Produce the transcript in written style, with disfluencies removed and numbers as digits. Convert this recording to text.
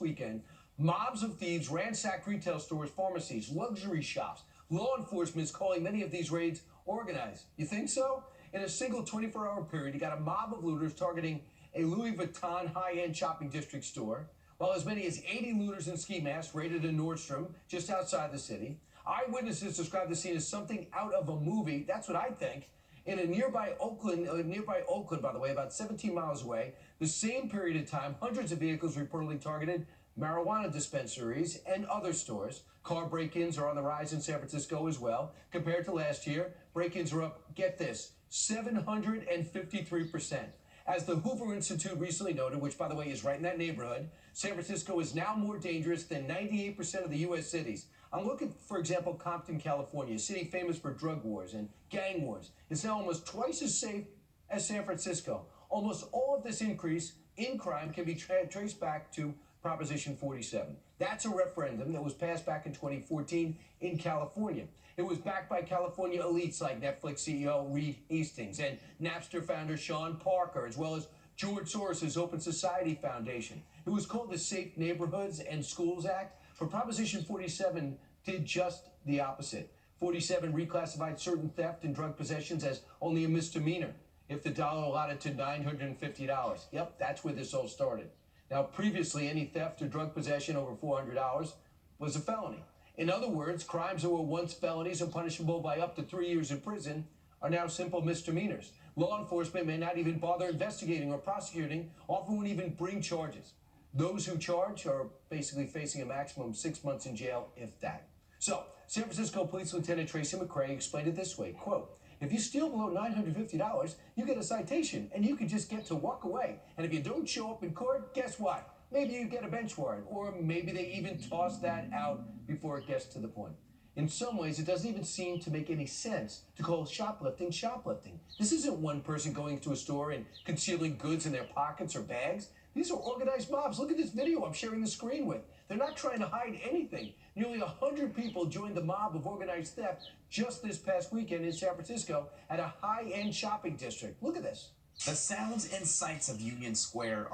Weekend, mobs of thieves ransacked retail stores, pharmacies, luxury shops. Law enforcement is calling many of these raids organized. You think so? In a single 24-hour period, you got a mob of looters targeting a Louis Vuitton high-end shopping district store, while as many as 80 looters in ski masks raided a Nordstrom just outside the city. Eyewitnesses describe the scene as something out of a movie. That's what I think. In a nearby Oakland, by the way, about 17 miles away, the same period of time, hundreds of vehicles reportedly targeted marijuana dispensaries and other stores. Car break-ins are on the rise in San Francisco as well. Compared to last year, break-ins are up, get this, 753%. As the Hoover Institute recently noted, which, by the way, is right in that neighborhood, San Francisco is now more dangerous than 98% of the U.S. cities. I'm looking, for example, Compton, California, a city famous for drug wars and gang wars. It's now almost twice as safe as San Francisco. Almost all of this increase in crime can be traced back to Proposition 47. That's a referendum that was passed back in 2014 in California. It was backed by California elites like Netflix CEO Reed Hastings and Napster founder Sean Parker, as well as George Soros' Open Society Foundation. It was called the Safe Neighborhoods and Schools Act, but Proposition 47 did just the opposite. 47 reclassified certain theft and drug possessions as only a misdemeanor if the dollar allotted to $950. Yep, that's where this all started. Now, previously, any theft or drug possession over $400 was a felony. In other words, crimes that were once felonies and punishable by up to 3 years in prison are now simple misdemeanors. Law enforcement may not even bother investigating or prosecuting, often won't even bring charges. Those who charge are basically facing a maximum of 6 months in jail, if that. So, San Francisco Police Lieutenant Tracy McCray explained it this way, quote, "If you steal below $950, you get a citation, and you can just get to walk away. And if you don't show up in court, guess what? Maybe you get a bench warrant, or maybe they even toss that out before it gets to the point." In some ways, it doesn't even seem to make any sense to call shoplifting shoplifting. This isn't one person going to a store and concealing goods in their pockets or bags. These are organized mobs. Look at this video I'm sharing the screen with. They're not trying to hide anything. Nearly 100 people joined the mob of organized theft just this past weekend in San Francisco at a high-end shopping district. Look at this. The sounds and sights of Union Square are